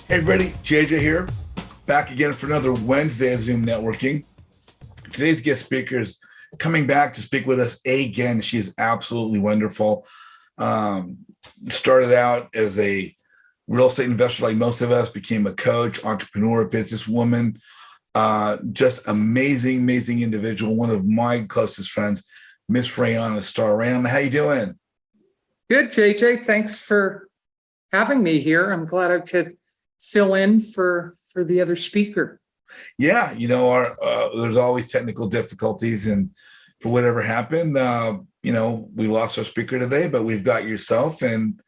Hey everybody, JJ here, back again for another Wednesday of Zoom networking. Today's guest speaker is coming back to speak with us again. She is absolutely wonderful. Started out as a real estate investor like most of us, became a coach, entrepreneur, businesswoman, just amazing, amazing individual. One of my closest friends, Miss Rayana Starre. Rayana, how you doing? Good, JJ. Thanks for having me here. I'm glad I could fill in for the other speaker. Yeah, there's always technical difficulties, and for whatever happened, we lost our speaker today, but we've got yourself, and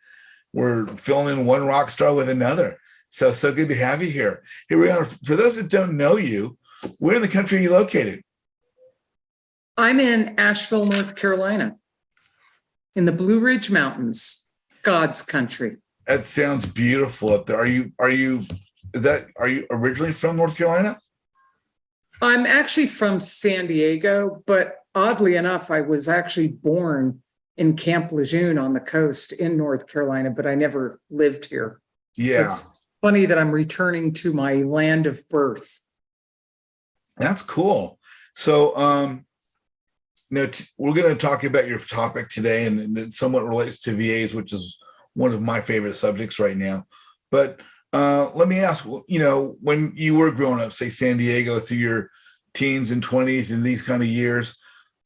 we're filling in one rock star with another. So good to have you here. Here we are. For those that don't know you, where in the country are you located? I'm in Asheville, North Carolina, in the Blue Ridge Mountains, God's country. That sounds beautiful up there. Are you originally from North Carolina? I'm actually from San Diego, but oddly enough, I was actually born in Camp Lejeune on the coast in North Carolina, but I never lived here. Yeah. So it's funny that I'm returning to my land of birth. That's cool. So, we're going to talk about your topic today, and it somewhat relates to VAs, which is one of my favorite subjects right now. But let me ask, when you were growing up, say San Diego, through your teens and 20s and these kind of years,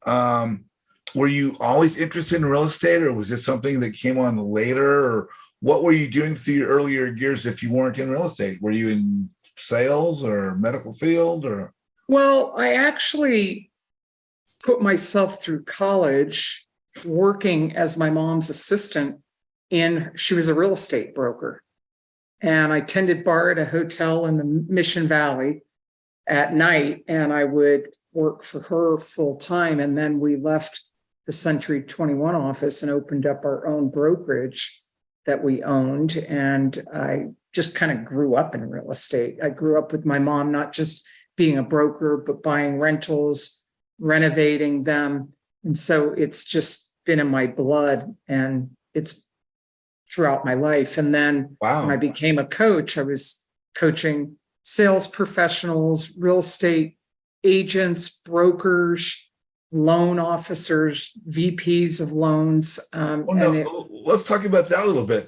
were you always interested in real estate, or was it something that came on later? Or what were you doing through your earlier years if you weren't in real estate? Were you in sales or medical field? Or Well, I actually put myself through college working as my mom's assistant. She was a real estate broker. And I tended bar at a hotel in the Mission Valley at night, and I would work for her full time. And then we left the Century 21 office and opened up our own brokerage that we owned. And I just kind of grew up in real estate. I grew up with my mom, not just being a broker, but buying rentals, renovating them. And so it's just been in my blood, and it's throughout my life. And then when I became a coach, I was coaching sales professionals, real estate agents, brokers, loan officers, VPs of loans. Let's talk about that a little bit.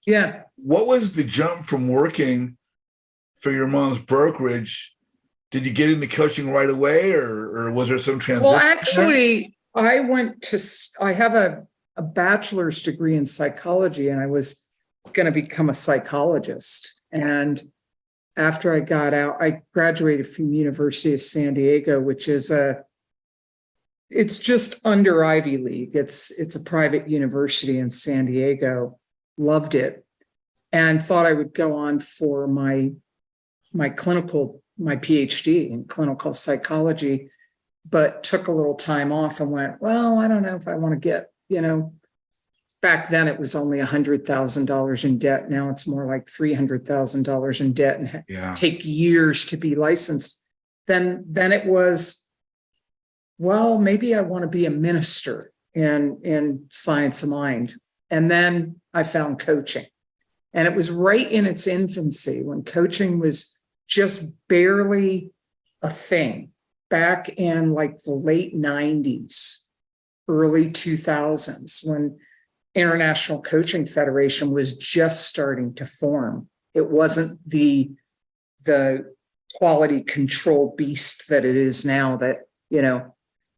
Yeah. What was the jump from working for your mom's brokerage? Did you get into coaching right away, or was there some transition? Well, actually, I have a bachelor's degree in psychology, and I was going to become a psychologist. And after I got out, I graduated from University of San Diego, which is it's just under Ivy League. It's a private university in San Diego. Loved it, and thought I would go on for my PhD in clinical psychology, but took a little time off and went, well, I don't know if I want to get, back then it was only $100,000 in debt. Now it's more like $300,000 in debt, and take years to be licensed. Then it was, well, maybe I want to be a minister in science of mind. And then I found coaching, and it was right in its infancy when coaching was just barely a thing back in like the late 90s, early 2000s, when International Coaching Federation was just starting to form. It wasn't the quality control beast that it is now,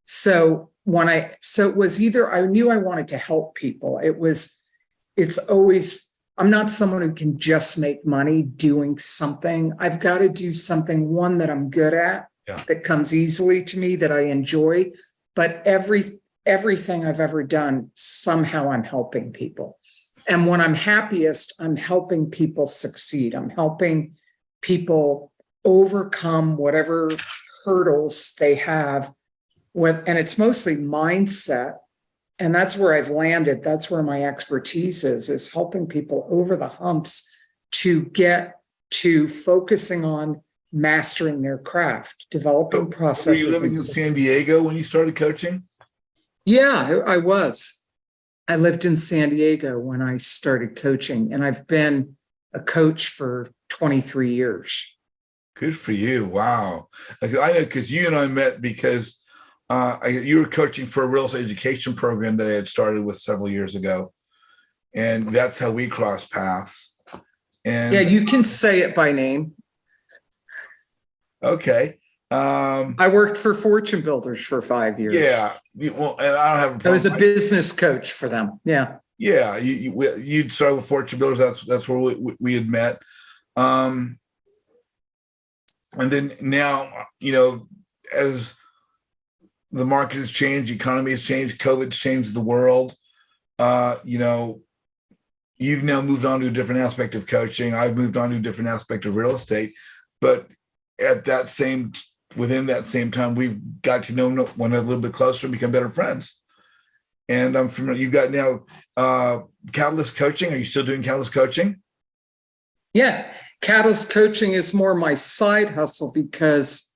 so it was either I knew I wanted to help people. I'm not someone who can just make money doing something. I've got to do something, one, that I'm good at, that comes easily to me, that I enjoy. But everything I've ever done, somehow I'm helping people. And when I'm happiest, I'm helping people succeed. I'm helping people overcome whatever hurdles they have. And it's mostly mindset. And that's where I've landed. That's where my expertise is helping people over the humps to get to focusing on mastering their craft, developing processes. Were you living in San Diego when you started coaching? Yeah, I was. I lived in San Diego when I started coaching, and I've been a coach for 23 years. Good for you. Wow. Like, I know because you and I met because you were coaching for a real estate education program that I had started with several years ago. And that's how we crossed paths. And Yeah, you can say it by name. okay. I worked for Fortune Builders for 5 years. Yeah. Well, and I don't have a problem. I was a business coach for them. Yeah. Yeah. You'd started with Fortune Builders. That's where we had met. And then now, as the market has changed, economy has changed, COVID's changed the world. You've now moved on to a different aspect of coaching. I've moved on to a different aspect of real estate. But within that same time, we've got to know one another a little bit closer and become better friends. And I'm familiar. You've got now Catalyst Coaching. Are you still doing Catalyst Coaching? Yeah. Catalyst Coaching is more my side hustle because,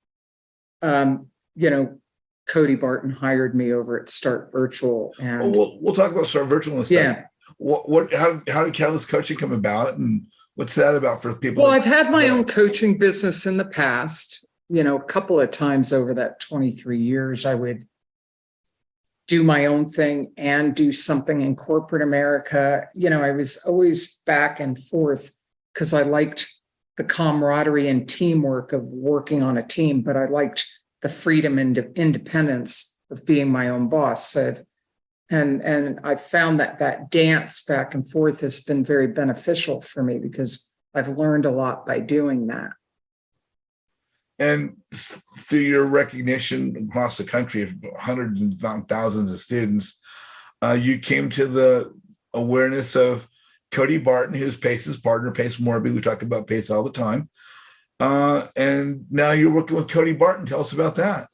Cody Barton hired me over at Start Virtual. And we'll talk about Start Virtual in a second. Yeah. How did Catalyst Coaching come about, and what's that about for people? Well, I've had my own coaching business in the past. A couple of times over that 23 years, I would do my own thing and do something in corporate America. I was always back and forth because I liked the camaraderie and teamwork of working on a team, but I liked the freedom and independence of being my own boss. So, and I found that dance back and forth has been very beneficial for me because I've learned a lot by doing that. And through your recognition across the country of hundreds and thousands of students, you came to the awareness of Cody Barton, who's Pace's partner, Pace Morby. We talk about Pace all the time. And now you're working with Cody Barton. Tell us about that.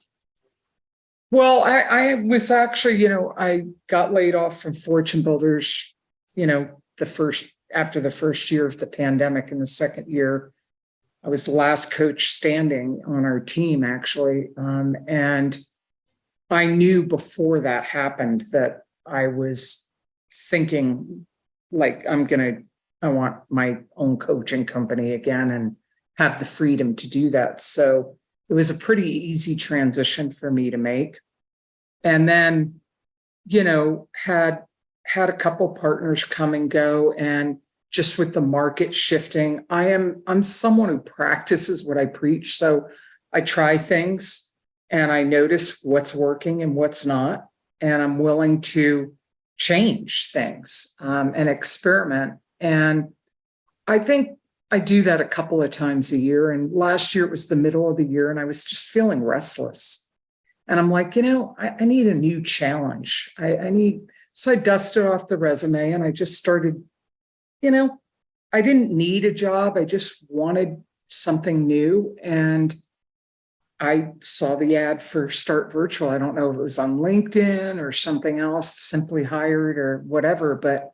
Well, I was actually, I got laid off from Fortune Builders, after the first year of the pandemic. In the second year, I was the last coach standing on our team, actually. And I knew before that happened that I was thinking, like, I want my own coaching company again and have the freedom to do that. So it was a pretty easy transition for me to make. And then, had a couple partners come and go, and just with the market shifting, I'm someone who practices what I preach. So I try things and I notice what's working and what's not. And I'm willing to change things and experiment. And I think I do that a couple of times a year. And last year it was the middle of the year and I was just feeling restless. And I'm like, I need a new challenge. So I dusted off the resume and I just started, I didn't need a job. I just wanted something new. And I saw the ad for Start Virtual. I don't know if it was on LinkedIn or something else, Simply Hired or whatever, but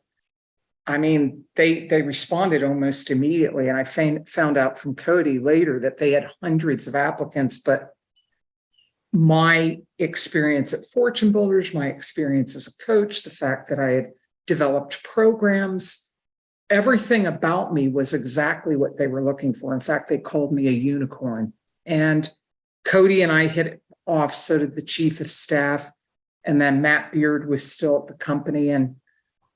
they responded almost immediately. And I found out from Cody later that they had hundreds of applicants, but my experience at Fortune Builders, my experience as a coach, the fact that I had developed programs, everything about me was exactly what they were looking for. In fact, they called me a unicorn. And Cody and I hit it off, so did the chief of staff. And then Matt Beard was still at the company. And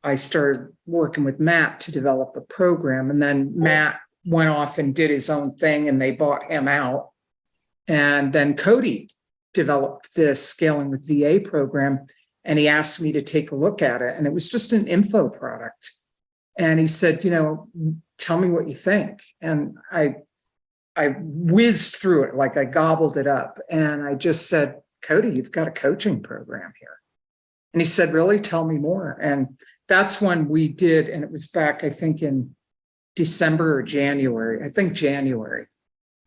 I started working with Matt to develop a program. And then Matt went off and did his own thing and they bought him out. And then Cody developed this Scaling with VA program. And he asked me to take a look at it. And it was just an info product. And he said, tell me what you think. And I whizzed through it, like I gobbled it up. And I just said, Cody, you've got a coaching program here. And he said, really? Tell me more. And that's when we did. And it was back, I think, in December or January, January,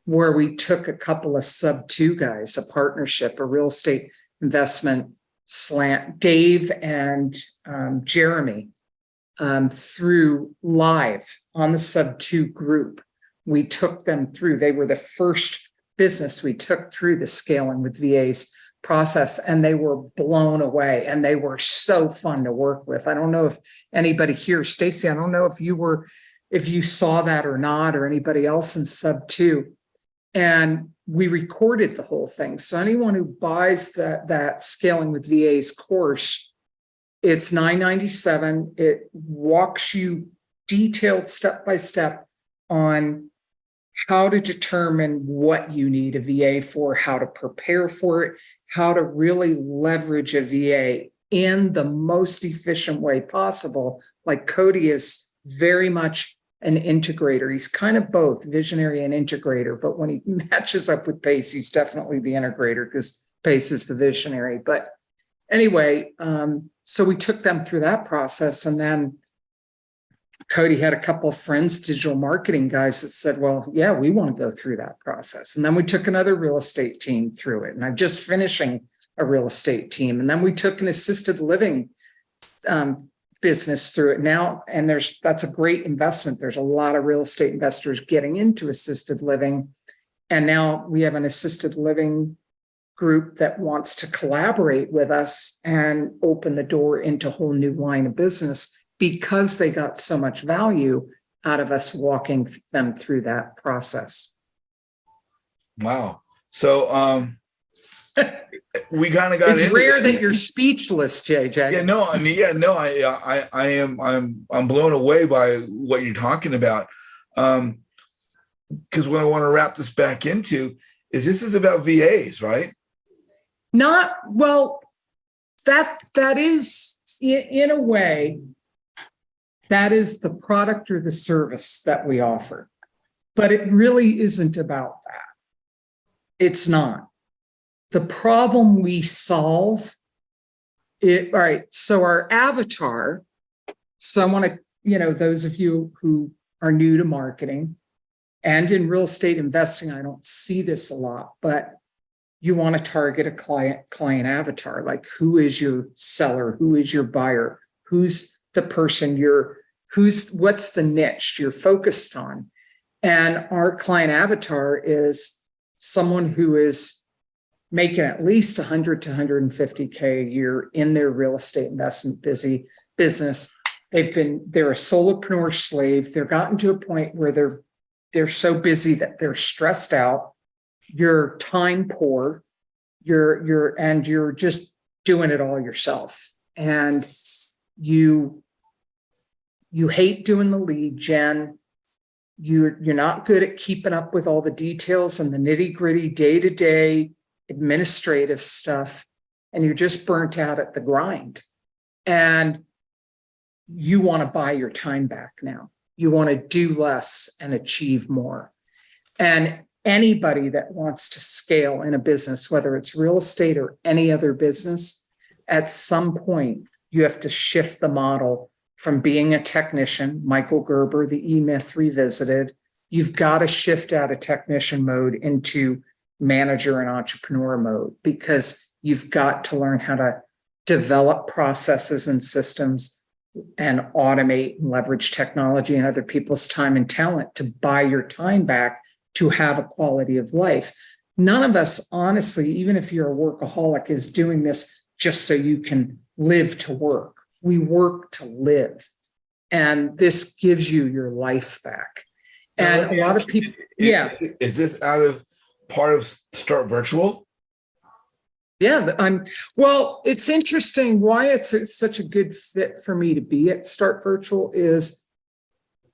where we took a couple of sub two guys, a partnership, a real estate investment slant, Dave and Jeremy, through live on the sub two group. We took them through. They were the first business we took through the Scaling with VAs process, and they were blown away. And they were so fun to work with. I don't know if anybody here, Stacy, I don't know if if you saw that or not, or anybody else in sub 2. And we recorded the whole thing. So anyone who buys that Scaling with VAs course, it's $9.97. It walks you detailed step by step on how to determine what you need a VA for, how to prepare for it, how to really leverage a VA in the most efficient way possible. Like Cody is very much an integrator. He's kind of both visionary and integrator, but when he matches up with Pace, he's definitely the integrator because Pace is the visionary. But anyway, so we took them through that process, and then Cody had a couple of friends, digital marketing guys, that said, well, yeah, we want to go through that process. And then we took another real estate team through it. And I'm just finishing a real estate team. And then we took an assisted living business through it now. And that's a great investment. There's a lot of real estate investors getting into assisted living. And now we have an assisted living group that wants to collaborate with us and open the door into a whole new line of business because they got so much value out of us walking them through that process. Wow. So we kind of got it's rare that you're speechless, JJ. I'm blown away by what you're talking about. Because what I want to wrap this back into is this is about VAs, right? Not well, that is in a way, that is the product or the service that we offer. But it really isn't about that. It's not. The problem we solve, all right, so our avatar, so I want to, those of you who are new to marketing and in real estate investing, I don't see this a lot, but you want to target a client avatar, like who is your seller, who is your buyer, who's the person what's the niche you're focused on. And our client avatar is someone who is making at least 100 to 150K a year in their real estate investment business. They're a solopreneur slave. They're gotten to a point where they're so busy that they're stressed out. You're time poor. You're just doing it all yourself. And you hate doing the lead gen. You're not good at keeping up with all the details and the nitty-gritty day-to-day administrative stuff, and you're just burnt out at the grind. And you want to buy your time back now. You want to do less and achieve more. And anybody that wants to scale in a business, whether it's real estate or any other business, at some point, you have to shift the model from being a technician, Michael Gerber, the E-Myth Revisited. You've got to shift out of technician mode into manager and entrepreneur mode, because you've got to learn how to develop processes and systems and automate and leverage technology and other people's time and talent to buy your time back to have a quality of life. None of us, honestly, even if you're a workaholic, is doing this just so you can live to work. We work to live. And this gives you your life back. And a lot of people, Is this out of part of Start Virtual? Yeah, well, it's interesting why it's such a good fit for me to be at Start Virtual is,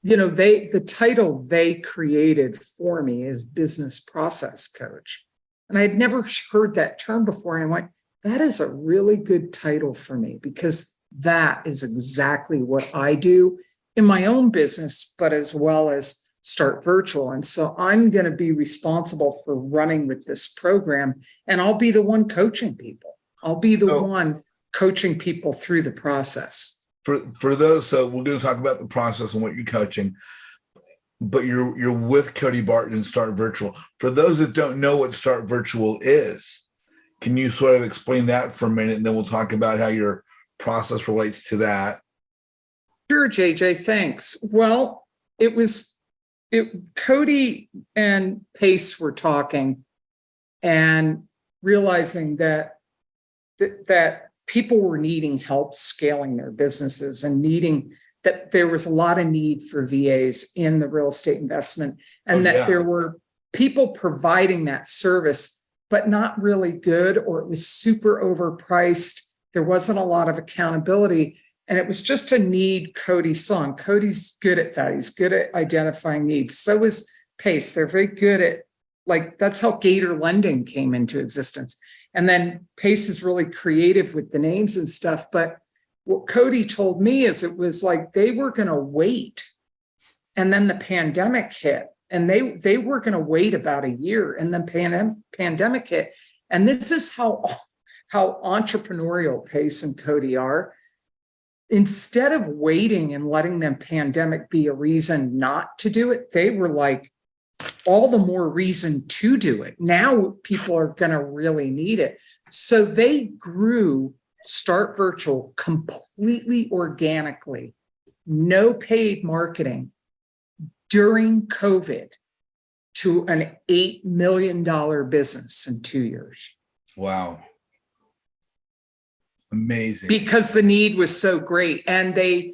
the title they created for me is business process coach. And I had never heard that term before. And I went, that is a really good title for me, because that is exactly what I do in my own business, but as well as Start Virtual. And so I'm going to be responsible for running with this program, and I'll be the one coaching people. I'll be the one coaching people through the process. For those, so we're going to talk about the process and what you're coaching, but you're with Cody Barton and Start Virtual. For those that don't know what Start Virtual is, can you sort of explain that for a minute, and then we'll talk about how your process relates to that? Sure, JJ, thanks. Well, Cody and Pace were talking and realizing that people were needing help scaling their businesses and needing that there was a lot of need for VAs in the real estate investment, and that there were people providing that service, but not really good, or it was super overpriced. There wasn't a lot of accountability. And it was just a need Cody saw. And Cody's good at that. He's good at identifying needs. So is Pace. They're very good at, like, that's how Gator Lending came into existence. And then Pace is really creative with the names and stuff. But what Cody told me is it was like they were going to wait. And then the pandemic hit. And they were going to wait about a year. And then pandemic hit. And this is how entrepreneurial Pace and Cody are. Instead of waiting and letting them pandemic be a reason not to do it, they were like, all the more reason to do it. Now people are going to really need it. So they grew Start Virtual completely organically, no paid marketing during COVID to an $8 million business in 2 years. Wow. Amazing. Because the need was so great. And they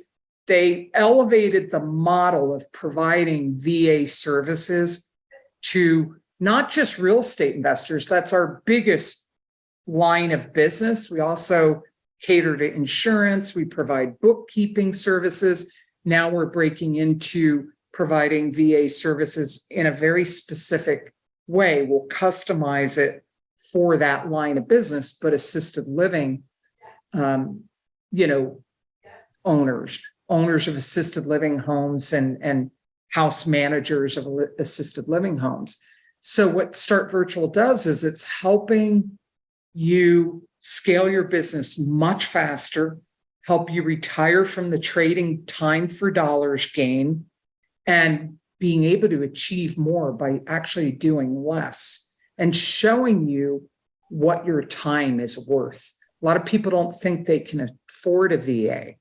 elevated the model of providing VA services to not just real estate investors. That's our biggest line of business. We also cater to insurance. We provide bookkeeping services. Now we're breaking into providing VA services in a very specific way. We'll customize it for that line of business, but assisted living, owners of assisted living homes and house managers of assisted living homes. So what Start Virtual does is it's helping you scale your business much faster, help you retire from the trading time for dollars game, and being able to achieve more by actually doing less and showing you what your time is worth. A lot of people don't think they can afford a VA.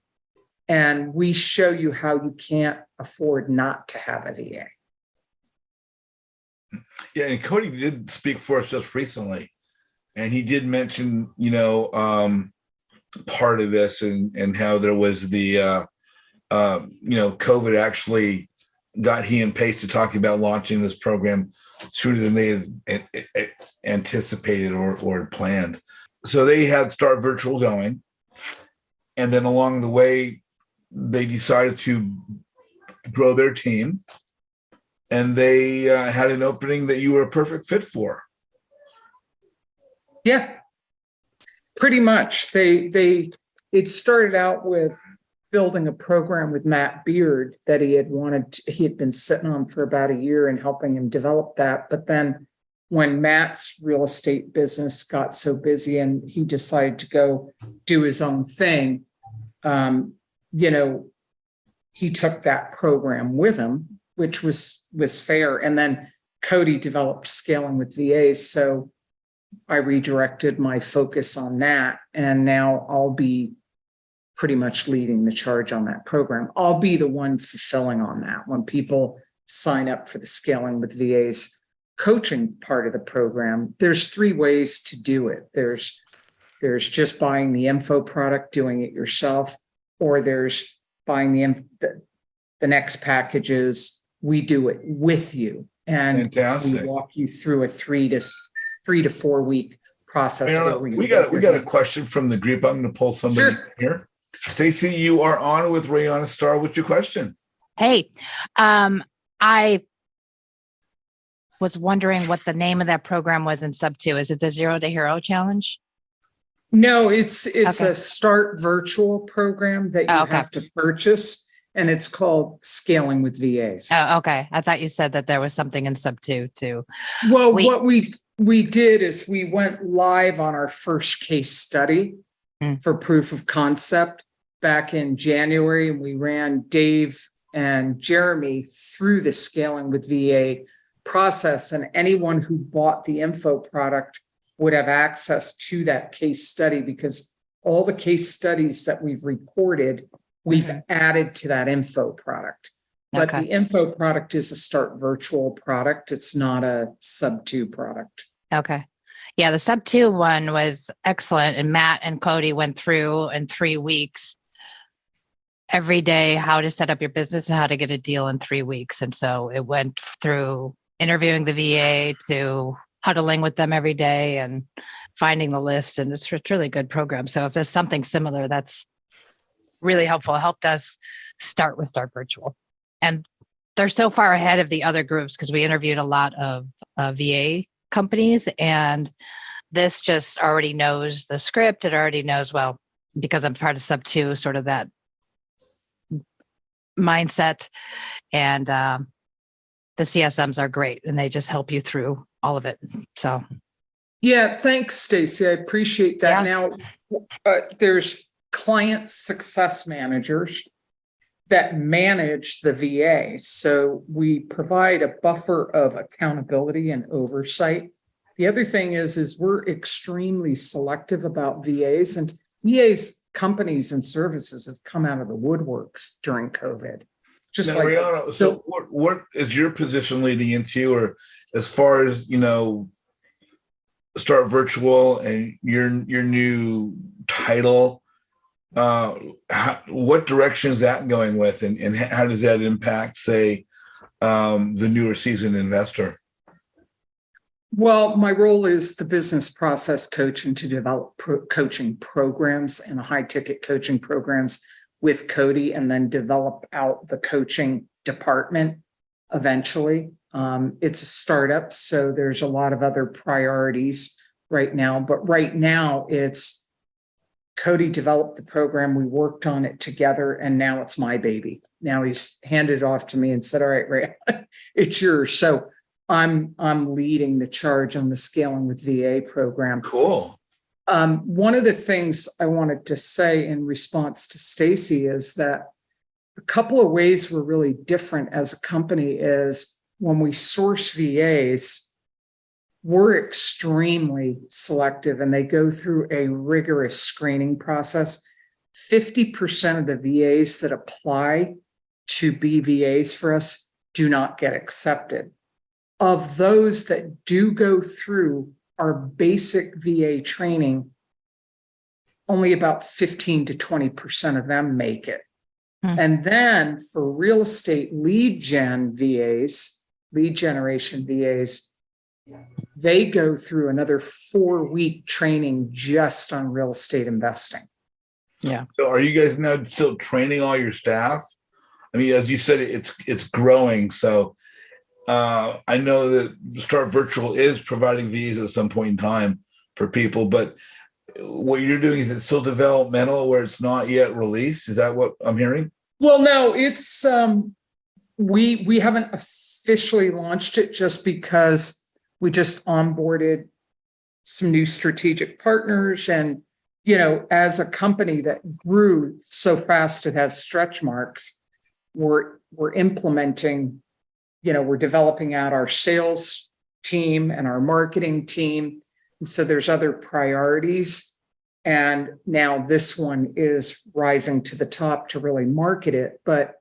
And we show you how you can't afford not to have a VA. Yeah, and Cody did speak for us just recently. And he did mention, part of this and how there was the, COVID actually got he and Pace to talking about launching this program sooner than they had anticipated or planned. So they had Start Virtual going. And then along the way, they decided to grow their team. And they had an opening that you were a perfect fit for. Yeah, pretty much. It started out with building a program with Matt Beard that he had been sitting on for about a year and helping him develop that. But then when Matt's real estate business got so busy and he decided to go do his own thing, he took that program with him, which was fair. And then Cody developed Scaling with VAs. So I redirected my focus on that. And now I'll be pretty much leading the charge on that program. I'll be the one fulfilling on that. When people sign up for the Scaling with VAs coaching part of the program, there's 3 ways to do it. There's just buying the info product, doing it yourself, or there's buying the next packages. We do it with you. And Fantastic. We walk you through a 3 to 4 week process. We got a question from the group. I'm going to pull somebody here. Stacy, you are on with Rayana Starre. What's your question? Hey, I was wondering what the name of that program was in sub 2. Is it the Zero to Hero Challenge? No, it's a Start Virtual program that you have to purchase, and it's called Scaling with VAs. Oh, okay. I thought you said that there was something in sub 2 too. Well, what we did is we went live on our first case study for proof of concept back in January, and we ran Dave and Jeremy through the Scaling with VA process, and anyone who bought the info product would have access to that case study, because all the case studies that we've recorded, we've added to that info product. But the info product is a Start Virtual product. It's not a sub 2 product. Okay. Yeah, the sub 2 one was excellent. And Matt and Cody went through in 3 weeks every day how to set up your business and how to get a deal in 3 weeks. And so it went through interviewing the VA to huddling with them every day and finding the list. And it's a really good program. So if there's something similar, that's really helpful. It helped us start with Start Virtual. And they're so far ahead of the other groups because we interviewed a lot of VA companies, and this just already knows the script. It already knows, well, because I'm part of sub 2, sort of that mindset. And the CSMs are great, and they just help you through all of it. So, yeah, thanks, Stacy. I appreciate that. Yeah. Now, there's client success managers that manage the VA. So we provide a buffer of accountability and oversight. The other thing is we're extremely selective about VAs, and VAs companies and services have come out of the woodworks during COVID. Just now, like Rayana, so what is your position leading into, or as far as Start Virtual and your new title? What direction is that going with, and how does that impact, say, the newer seasoned investor? Well, my role is the business process coach and to develop coaching programs and high ticket coaching programs with Cody, and then develop out the coaching department eventually. It's a startup, so there's a lot of other priorities right now. But right now, it's Cody developed the program. We worked on it together, and now it's my baby. Now he's handed it off to me and said, "All right, Ray, it's yours." So I'm leading the charge on the Scaling with VA program. Cool. One of the things I wanted to say in response to Stacy is that a couple of ways we're really different as a company is when we source VAs, we're extremely selective, and they go through a rigorous screening process. 50% of the VAs that apply to be VAs for us do not get accepted. Of those that do go through our basic VA training, only about 15 to 20% of them make it. And then for real estate lead generation VAs, they go through another 4-week training just on real estate investing. Yeah. So are you guys now still training all your staff? I mean, as you said, it's growing. So I know that Start Virtual is providing these at some point in time for people, but what you're doing, is it still developmental where it's not yet released? Is that what I'm hearing? Well, no, it's we haven't officially launched it just because we just onboarded some new strategic partners. And, as a company that grew so fast it has stretch marks, we're implementing, we're developing out our sales team and our marketing team. And so there's other priorities. And now this one is rising to the top to really market it. But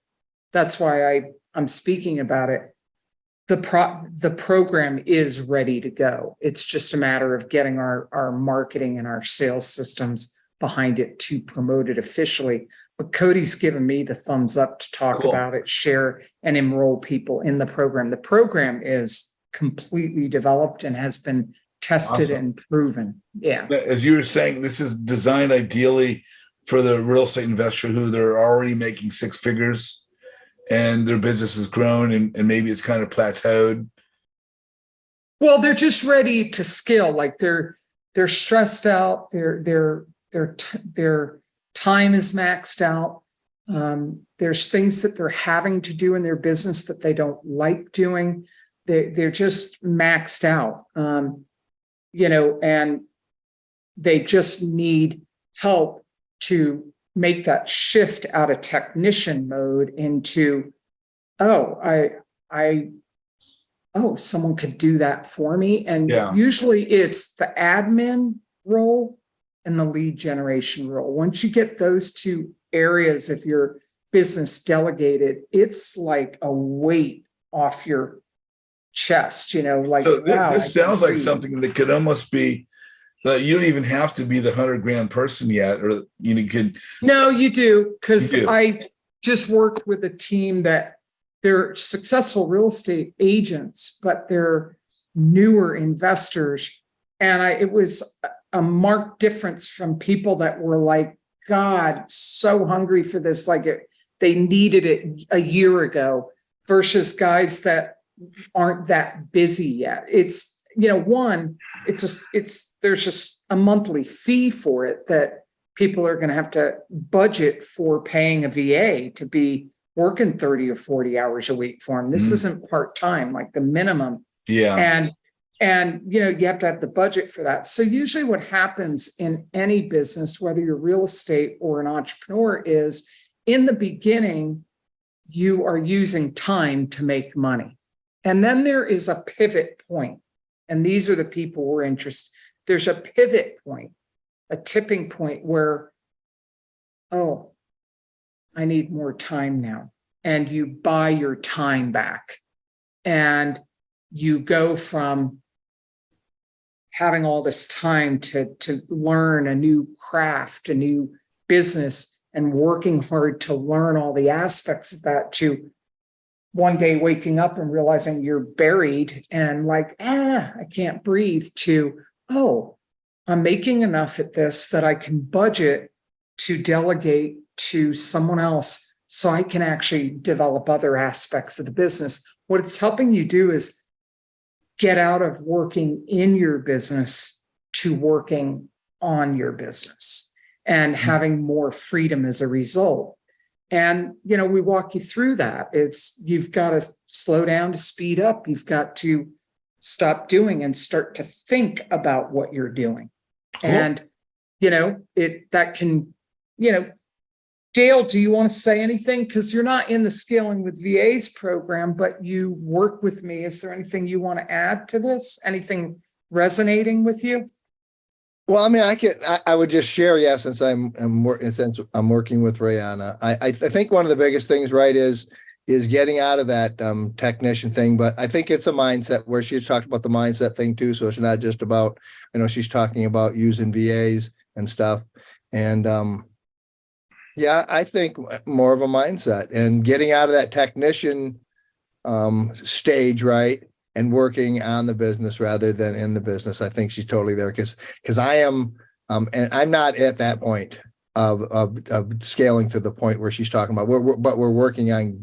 that's why I'm speaking about it. The program is ready to go. It's just a matter of getting our marketing and our sales systems behind it to promote it officially. But Cody's given me the thumbs up to talk about it, share, and enroll people in the program. The program is completely developed and has been tested and proven. Yeah. As you were saying, this is designed ideally for the real estate investor who they're already making 6 figures and their business has grown and maybe it's kind of plateaued. Well, they're just ready to scale. Like they're stressed out. Their time is maxed out. There's things that they're having to do in their business that they don't like doing. They're just maxed out. And they just need help to make that shift out of technician mode into, someone could do that for me. And usually it's the admin role and the lead generation role. Once you get those 2 areas of your business delegated, it's like a weight off your chest, like, so wow, this sounds like something that could almost be that you don't even have to be the $100,000 person yet, or you could. No, you do, because just worked with a team that they're successful real estate agents, but they're newer investors. And it was a marked difference from people that were like, God, so hungry for this, like they needed it a year ago, versus guys that aren't that busy yet. It's, there's just a monthly fee for it that people are going to have to budget for paying a VA to be working 30 or 40 hours a week for them. This isn't part-time, like the minimum. Yeah. And you have to have the budget for that. So usually what happens in any business, whether you're real estate or an entrepreneur, is in the beginning, you are using time to make money. And then there is a pivot point. And these are the people we're interested. There's a pivot point, a tipping point where, oh, I need more time now. And you buy your time back. And you go from having all this time to learn a new craft, a new business, and working hard to learn all the aspects of that, to one day waking up and realizing you're buried and like, I can't breathe, to, oh, I'm making enough at this that I can budget to delegate to someone else so I can actually develop other aspects of the business. What it's helping you do is get out of working in your business to working on your business and having more freedom as a result. And, we walk you through that. You've got to slow down to speed up. You've got to stop doing and start to think about what you're doing. Cool. And, that can, Dale, do you want to say anything? Because you're not in the Scaling with VAs program, but you work with me. Is there anything you want to add to this? Anything resonating with you? Well, I mean, I would just share, since I'm working with Rayana. I think one of the biggest things, right, is getting out of that technician thing. But I think it's a mindset, where she's talked about the mindset thing too. So it's not just about, she's talking about using VAs and stuff. And I think more of a mindset and getting out of that technician stage, right, and working on the business rather than in the business. I think she's totally there, because I am, and I'm not at that point of scaling to the point where she's talking about. But we're working on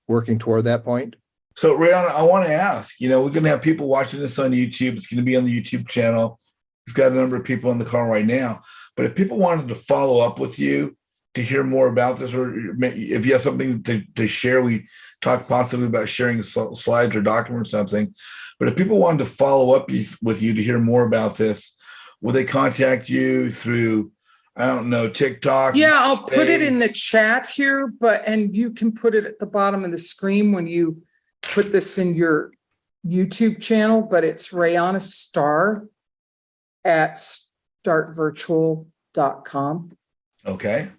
working toward that point. So Rayana, I want to ask, we're going to have people watching this on YouTube. It's going to be on the YouTube channel. We've got a number of people on the call right now. But if people wanted to follow up with you to hear more about this, or if you have something to share, we talked possibly about sharing slides or document or something. But if people wanted to follow up with you to hear more about this, will they contact you through, I don't know, TikTok? Yeah, I'll put it in the chat here, and you can put it at the bottom of the screen when you put this in your YouTube channel, but it's Rayana Starre at startvirtual.com. Okay.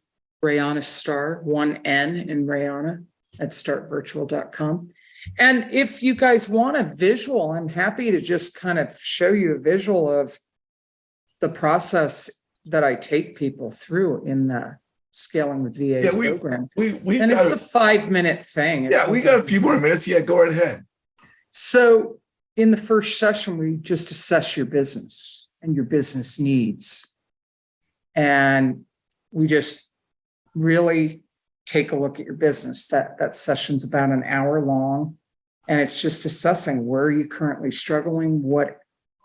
Rayana Starre, 1 N in Rayana, at startvirtual.com. And if you guys want a visual, I'm happy to just kind of show you a visual of the process that I take people through in the Scaling with VA program. And it's a 5-minute thing. We got a few more minutes. Yeah, go right ahead. So in the first session, we just assess your business and your business needs. And we just really take a look at your business. That session's about an hour long, and it's just assessing where are you currently struggling, what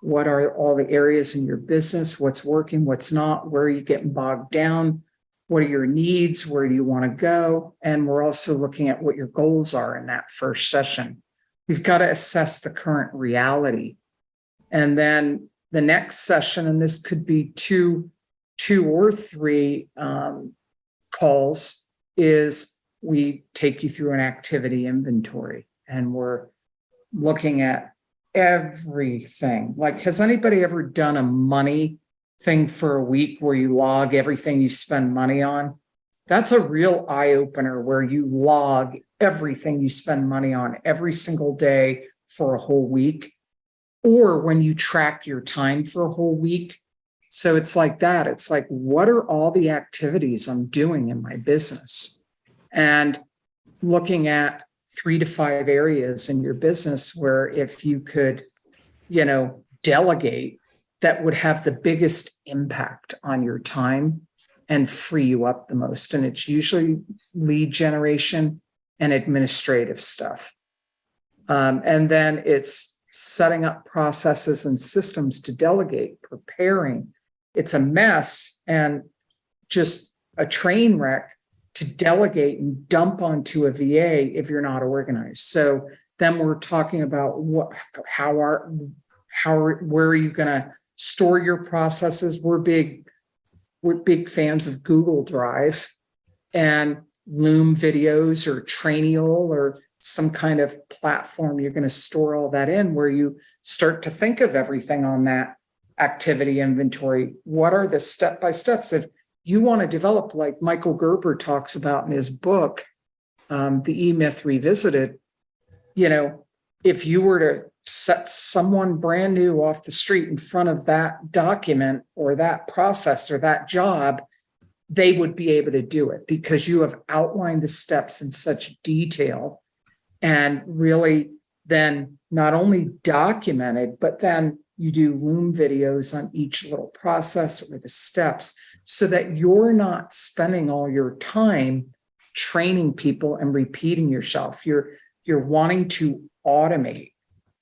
are all the areas in your business, what's working, what's not, where are you getting bogged down, what are your needs, where do you want to go, and we're also looking at what your goals are in that first session. We've got to assess the current reality, and then the next session, and this could be two or three calls, is we take you through an activity inventory, and we're looking at everything. Like, has anybody ever done a money thing for a week where you log everything you spend money on? That's a real eye-opener, where you log everything you spend money on every single day for a whole week, or when you track your time for a whole week. So it's like that. It's like, what are all the activities I'm doing in my business? and looking at 3 to 5 areas in your business where if you could, delegate, that would have the biggest impact on your time and free you up the most. And it's usually lead generation and administrative stuff. And then it's setting up processes and systems to delegate, preparing. It's a mess and just a train wreck to delegate and dump onto a VA if you're not organized. So then we're talking about where are you going to store your processes? We're big fans of Google Drive and Loom videos or Trainial or some kind of platform you're going to store all that in, where you start to think of everything on that activity inventory. What are the step-by-steps? If you want to develop, like Michael Gerber talks about in his book, The E-Myth Revisited, if you were to set someone brand new off the street in front of that document or that process or that job, they would be able to do it because you have outlined the steps in such detail and really then not only documented, but then you do Loom videos on each little process or the steps so that you're not spending all your time training people and repeating yourself. You're wanting to automate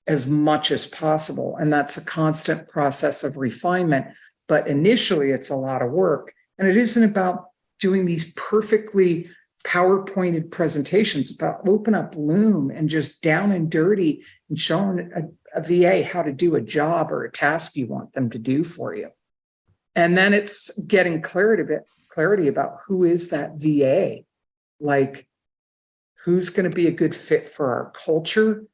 as much as possible. And that's a constant process of refinement. But initially, it's a lot of work. And it isn't about doing these perfectly PowerPointed presentations, about open up Loom and just down and dirty and showing a VA how to do a job or a task you want them to do for you. And then it's getting clarity about who is that VA, like who's going to be a good fit for our culture.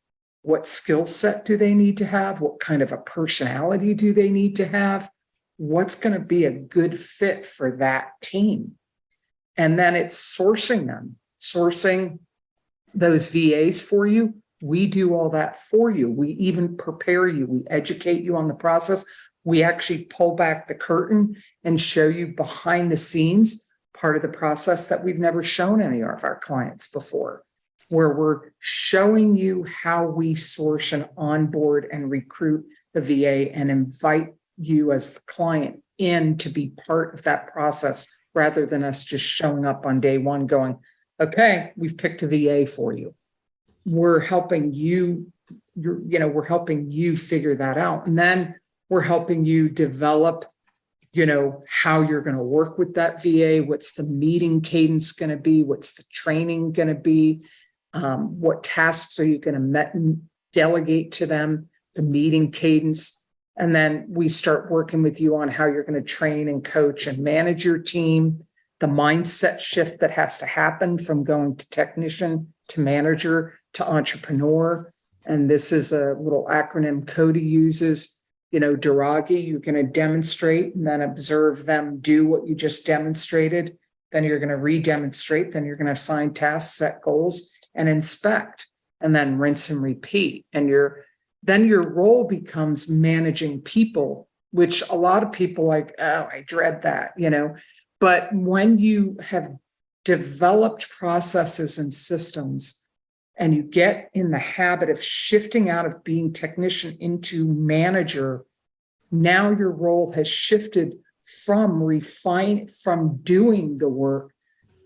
What skill set do they need to have? What kind of a personality do they need to have? What's going to be a good fit for that team? And then it's sourcing those VAs for you. We do all that for you. We even prepare you. We educate you on the process. We actually pull back the curtain and show you behind the scenes part of the process that we've never shown any of our clients before, where we're showing you how we source and onboard and recruit the VA and invite you as the client in to be part of that process, rather than us just showing up on day one going, okay, we've picked a VA for you. We're helping you, we're helping you figure that out. And then we're helping you develop, how you're going to work with that VA. What's the meeting cadence going to be? What's the training going to be? What tasks are you going to delegate to them? The meeting cadence. And then we start working with you on how you're going to train and coach and manage your team, the mindset shift that has to happen from going to technician to manager to entrepreneur. And this is a little acronym Cody uses, Duragi. You're going to demonstrate and then observe them do what you just demonstrated. Then you're going to re-demonstrate. Then you're going to assign tasks, set goals, and inspect, and then rinse and repeat. And then your role becomes managing people, which a lot of people like, oh, I dread that, But when you have developed processes and systems and you get in the habit of shifting out of being technician into manager, now your role has shifted from doing the work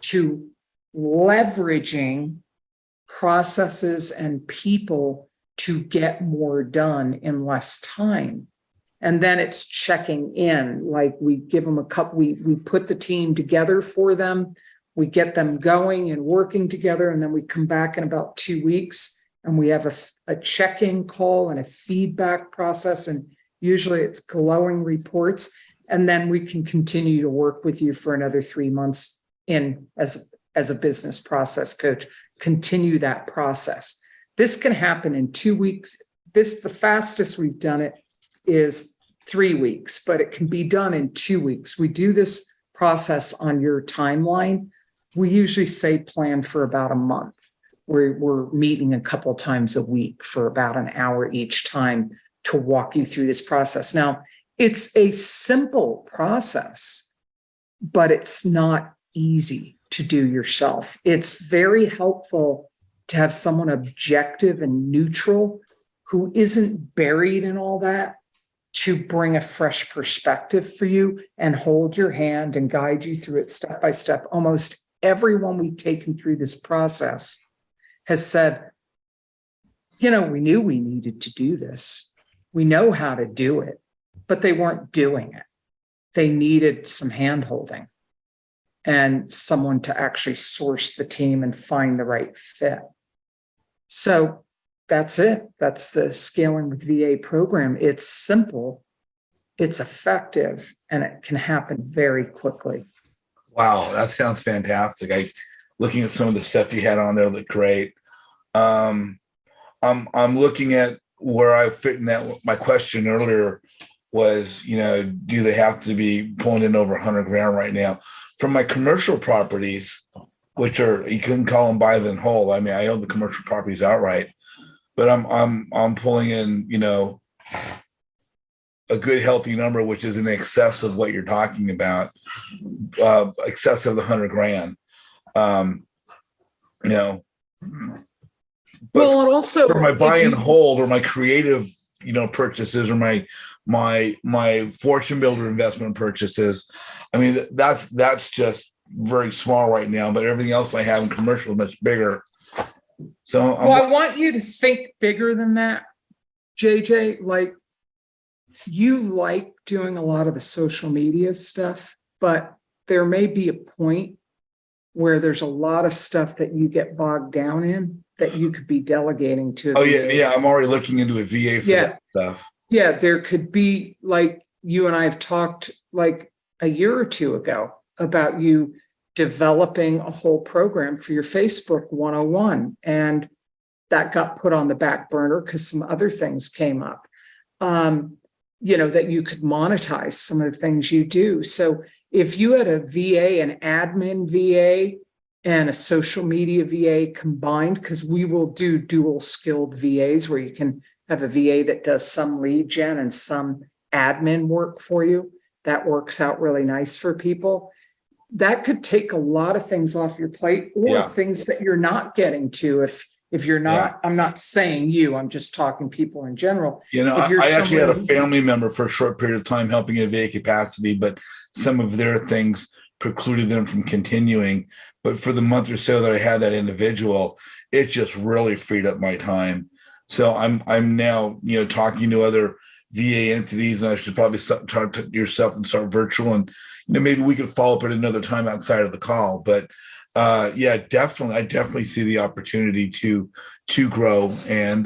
to leveraging processes and people to get more done in less time. And then it's checking in, like we give them we put the team together for them. We get them going and working together. And then we come back in about 2 weeks and we have a check-in call and a feedback process. And usually it's glowing reports. And then we can continue to work with you for another 3 months as a business process coach, continue that process. This can happen in 2 weeks. The fastest we've done it is 3 weeks, but it can be done in 2 weeks. We do this process on your timeline. We usually say plan for about a month. We're meeting a couple times a week for about an hour each time to walk you through this process. Now, it's a simple process, but it's not easy to do yourself. It's very helpful to have someone objective and neutral who isn't buried in all that to bring a fresh perspective for you and hold your hand and guide you through it step by step. Almost everyone we've taken through this process has said, you know, we knew we needed to do this. We know how to do it, but they weren't doing it. They needed some hand holding and someone to actually source the team and find the right fit. So that's it. That's the Scaling with VA program. It's simple, it's effective, and it can happen very quickly. Wow, that sounds fantastic. Looking at some of the stuff you had on there looked great. I'm looking at where I fit in that. My question earlier was, you know, do they have to be pulling in over 100 grand right now? From my commercial properties, which are, you couldn't call them buy them whole. I mean, I own the commercial properties outright, but I'm pulling in, you know, a good healthy number, which is in excess of what you're talking about, excess of the 100 grand. You know, but Well, and also for my buy and you- hold or my creative, you know, purchases or my fortune builder investment purchases, I mean, that's just very small right now, but everything else I have in commercial is much bigger. So well, I want you to think bigger than that, JJ. Like, you like doing a lot of the social media stuff, but there may be a point where there's a lot of stuff that you get bogged down in that you could be delegating to. Oh yeah, I'm already looking into a VA for that stuff. Yeah, there could be, like, you and I have talked like a year or two ago about you developing a whole program for your Facebook 101, and that got put on the back burner because some other things came up. You know, that you could monetize some of the things you do. So if you had a VA, an admin VA, and a social media VA combined, because we will do dual skilled VAs where you can have a VA that does some lead gen and some admin work for you. That works out really nice for people. That could take a lot of things off your plate, or things that you're not getting to. If you're not, I'm not saying you, I'm just talking people in general. You know, I actually had a family member for a short period of time helping in a VA capacity, but some of their things precluded them from continuing. But for the month or so that I had that individual, it just really freed up my time. So I'm now, you know, talking to other VA entities, and I should probably start to yourself and start virtual, and you know, maybe we could follow up at another time outside of the call. But yeah, definitely, I definitely see the opportunity to grow and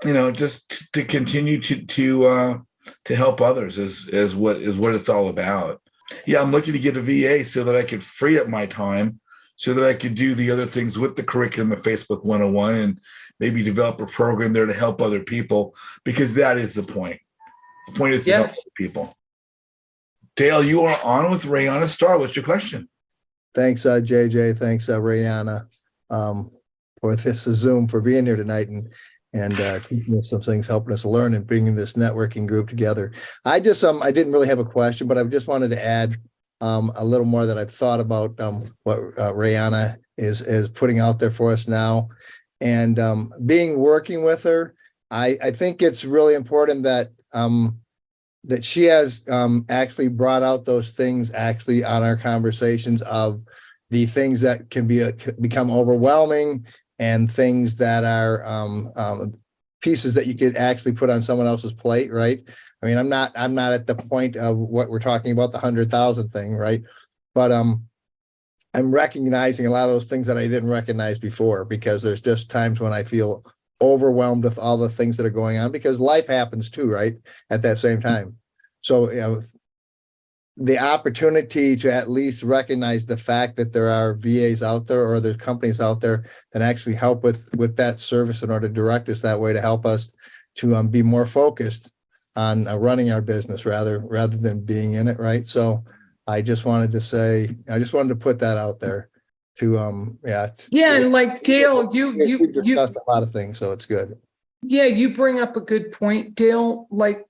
you know, just to continue to help others is what it's all about. Yeah, I'm looking to get a VA so that I could free up my time so that I could do the other things with the curriculum of Facebook 101 and maybe develop a program there to help other people, because that is the point. The point is to help other people. Dale, you are on with Rayana Starre. What's your question? Thanks, JJ. Thanks, Rayana, for this Zoom, for being here tonight and teaching us some things, helping us learn and bringing this networking group together. I just I didn't really have a question, but I just wanted to add a little more that I've thought about what Rayana is putting out there for us now, and working with her. I think it's really important that that she has actually brought out those things actually on our conversations of the things that can become overwhelming and things that are pieces that you could actually put on someone else's plate, right? I mean, I'm not at the point of what we're talking about, the 100,000 thing, right? But I'm recognizing a lot of those things that I didn't recognize before, because there's just times when I feel overwhelmed with all the things that are going on, because life happens too, right? At that same time. So, you know, the opportunity to at least recognize the fact that there are VAs out there, or there's companies out there that actually help with that service in order to direct us that way, to help us to be more focused on running our business rather than being in it, right? So I just wanted to put that out there to and like Dale, you discussed a lot of things, so it's good. Yeah, you bring up a good point, Dale. Like,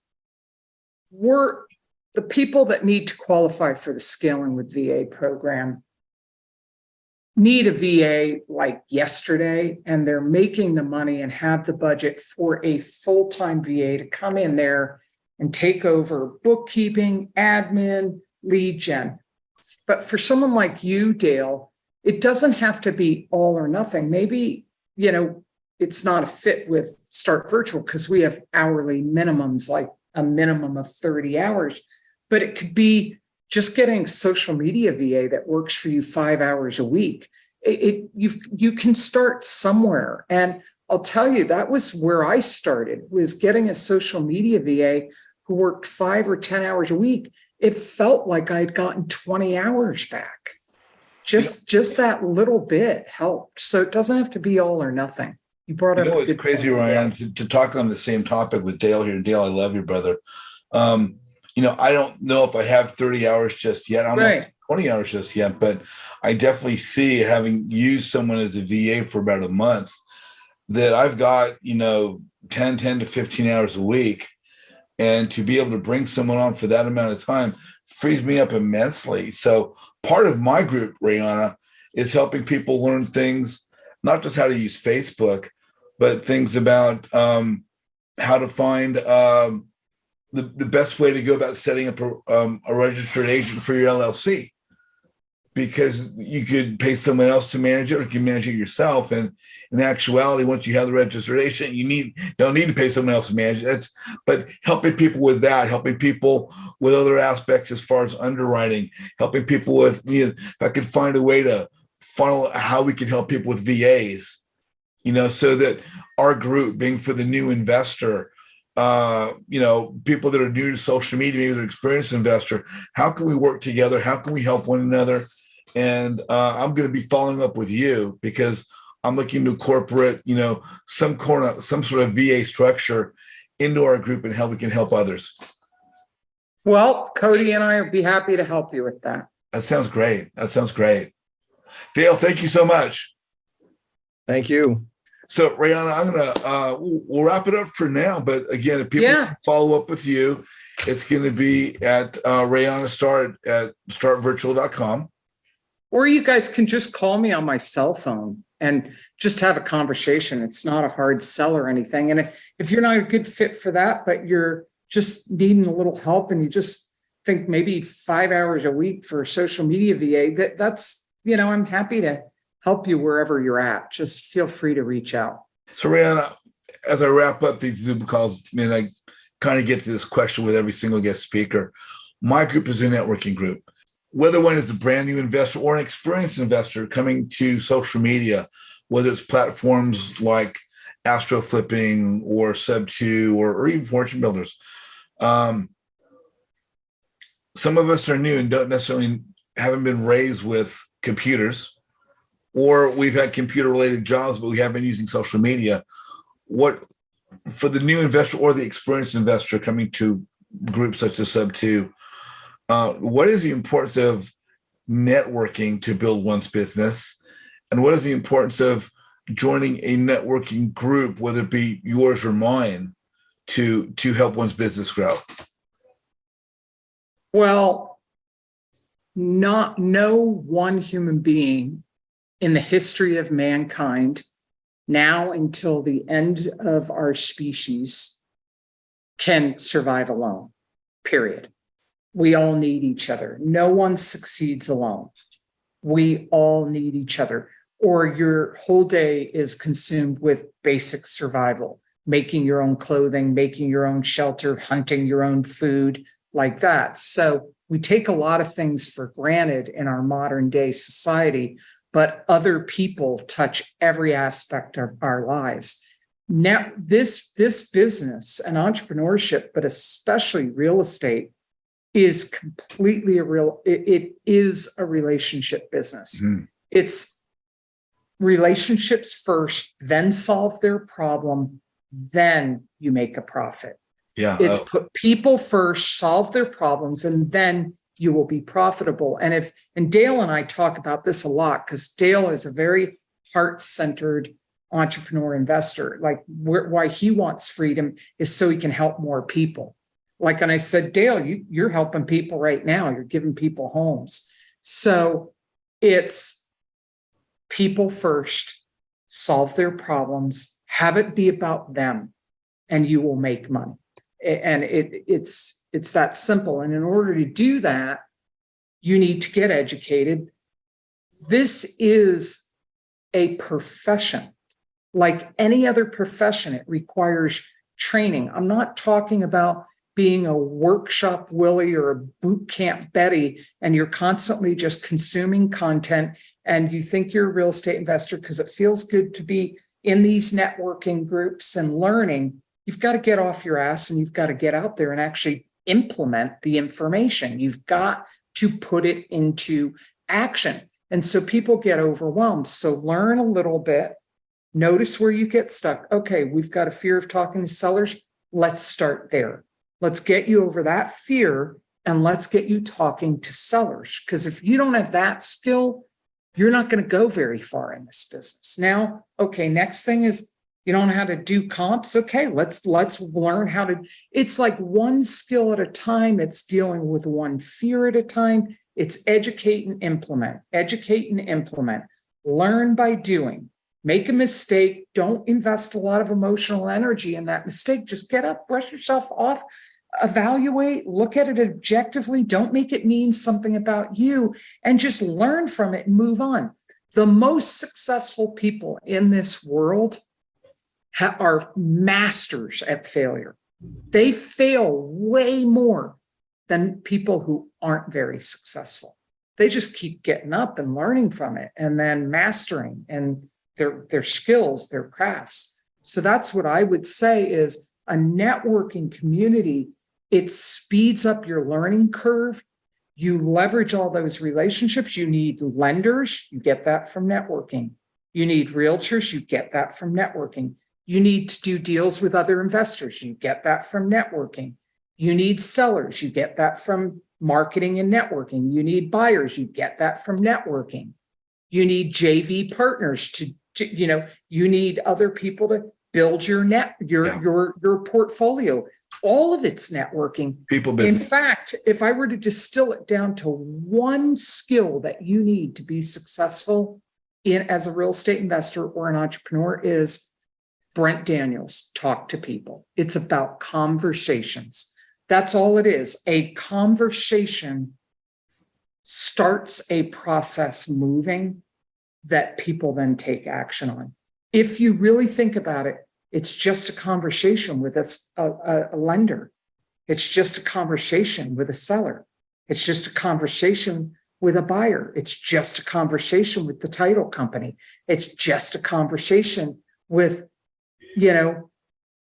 we're the people that need to qualify for the Scaling with VA program need a VA like yesterday, and they're making the money and have the budget for a full-time VA to come in there and take over bookkeeping, admin, lead gen. But for someone like you, Dale, it doesn't have to be all or nothing. Maybe, it's not a fit with Start Virtual because we have hourly minimums, like a minimum of 30 hours, but it could be just getting social media VA that works for you 5 hours a week. You can start somewhere. And I'll tell you, that was where I started, was getting a social media VA who worked 5 or 10 hours a week. It felt like I'd gotten 20 hours back. Just that little bit helped. So it doesn't have to be all or nothing. You brought up a It's good crazy, point. Ryan, to talk on the same topic with Dale here. Dale, I love you, brother. I don't know if I have 30 hours just yet. I'm not 20 hours just yet, but I definitely see, having used someone as a VA for about a month, that I've got, 10 to 15 hours a week. And to be able to bring someone on for that amount of time frees me up immensely. So part of my group, Rayana, is helping people learn things, not just how to use Facebook, but things about how to find the best way to go about setting up a registered agent for your LLC. Because you could pay someone else to manage it, or you can manage it yourself. And in actuality, once you have the registration, you don't need to pay someone else to manage it. But helping people with that, helping people with other aspects as far as underwriting, helping people with, if I could find a way to funnel how we could help people with VAs, so that our group, being for the new investor, people that are new to social media, maybe they're an experienced investor, how can we work together? How can we help one another? And I'm going to be following up with you, because I'm looking to incorporate, some sort of VA structure into our group and how we can help others. Well, Cody and I would be happy to help you with that. That sounds great. Dale, thank you so much. Thank you. So, Rayana, I'm gonna we'll wrap it up for now. But again, if people follow up with you, it's going to be at Rayana Starre at startvirtual.com. Or you guys can just call me on my cell phone and just have a conversation. It's not a hard sell or anything. And if you're not a good fit for that, but you're just needing a little help and you just think maybe 5 hours a week for social media VA, that's, I'm happy to help you wherever you're at. Just feel free to reach out. So, Rayana, as I wrap up these Zoom calls, I kind of get to this question with every single guest speaker. My group is a networking group. Whether one is a brand new investor or an experienced investor coming to social media, whether it's platforms like Astro Flipping or Sub2 or even Fortune Builders. Some of us are new and haven't been raised with computers, or we've had computer related jobs, but we haven't been using social media. What, for the new investor or the experienced investor coming to groups such as Sub2, what is the importance of networking to build one's business? And what is the importance of joining a networking group, whether it be yours or mine, to help one's business grow? Well, no one human being in the history of mankind, now until the end of our species, can survive alone, period. We all need each other. No one succeeds alone. We all need each other, or your whole day is consumed with basic survival, making your own clothing, making your own shelter, hunting your own food, like that. So we take a lot of things for granted in our modern day society, but other people touch every aspect of our lives. Now, this business and entrepreneurship, but especially real estate, is completely it is a relationship business. Mm. It's relationships first, then solve their problem, then you make a profit. Yeah. It's put people first, solve their problems, and then you will be profitable. And Dale and I talk about this a lot, because Dale is a very heart-centered entrepreneur investor. Like, why he wants freedom is so he can help more people. Like, and I said, Dale, you're helping people right now. You're giving people homes. So it's people first, solve their problems, have it be about them, and you will make money. And it's that simple. And in order to do that, you need to get educated. This is a profession. Like any other profession, it requires training. I'm not talking about being a workshop Willie or a boot camp Betty, and you're constantly just consuming content and you think you're a real estate investor because it feels good to be in these networking groups and learning. You've got to get off your ass and you've got to get out there and actually implement the information. You've got to put it into action. And so people get overwhelmed. So learn a little bit. Notice where you get stuck. Okay, we've got a fear of talking to sellers. Let's start there. Let's get you over that fear and let's get you talking to sellers. Because if you don't have that skill, you're not going to go very far in this business. Now, okay, next thing is you don't know how to do comps. Okay, let's learn how to. It's like one skill at a time. It's dealing with one fear at a time. It's educate and implement, learn by doing. Make a mistake. Don't invest a lot of emotional energy in that mistake. Just get up, brush yourself off, evaluate, look at it objectively. Don't make it mean something about you and just learn from it and move on. The most successful people in this world are masters at failure. They fail way more than people who aren't very successful. They just keep getting up and learning from it and then mastering and their skills, their crafts. So that's what I would say is a networking community. It speeds up your learning curve. You leverage all those relationships. You need lenders. You get that from networking. You need realtors. You get that from networking. You need to do deals with other investors. You get that from networking. You need sellers. You get that from marketing and networking. You need buyers. You get that from networking. You need JV partners to you need other people to build your your portfolio. All of it's networking. People business. In fact, if I were to distill it down to one skill that you need to be successful as a real estate investor or an entrepreneur is Brent Daniels, talk to people. It's about conversations. That's all it is. A conversation starts a process moving that people then take action on. If you really think about it, it's just a conversation with a lender. It's just a conversation with a seller. It's just a conversation with a buyer. It's just a conversation with the title company. It's just a conversation with,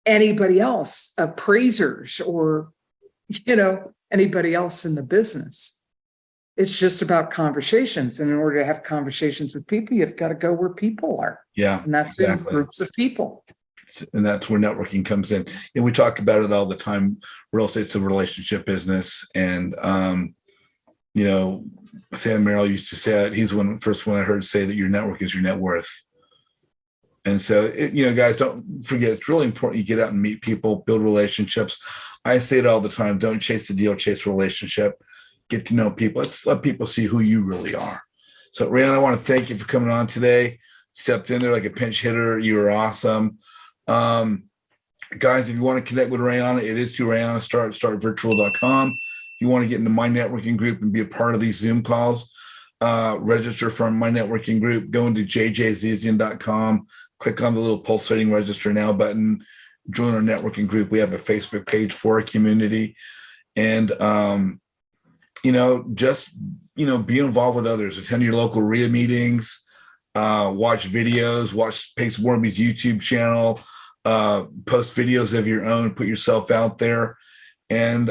anybody else, appraisers or, anybody else in the business. It's just about conversations. And in order to have conversations with people, you've got to go where people are. Yeah. And that's exactly. In groups of people. And that's where networking comes in. And we talk about it all the time. Real estate's a relationship business. And, Sam Merrill used to say it. He's the first one I heard say that your network is your net worth. And so, guys, don't forget, it's really important you get out and meet people, build relationships. I say it all the time. Don't chase the deal, chase a relationship. Get to know people. Let's let people see who you really are. So, Rayana, I want to thank you for coming on today. Stepped in there like a pinch hitter. You were awesome. Guys, if you want to connect with Rayana, it is to Rayana Starre at startvirtual.com. If you want to get into my networking group and be a part of these Zoom calls, register from my networking group, go into jjzizian.com, click on the little pulsating register now button, join our networking group. We have a Facebook page for a community. And, be involved with others, attend your local RIA meetings, watch videos, watch Pace Warmby's YouTube channel, post videos of your own, put yourself out there. And,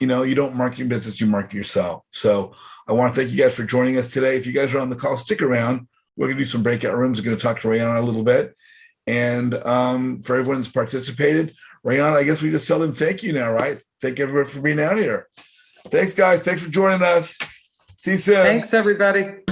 you don't market your business, you market yourself. So I want to thank you guys for joining us today. If you guys are on the call, stick around. We're going to do some breakout rooms. We're going to talk to Rayana a little bit. And for everyone that's participated, Rayana, I guess we just tell them thank you now, right? Thank everybody for being out here. Thanks, guys. Thanks for joining us. See you soon. Thanks, everybody.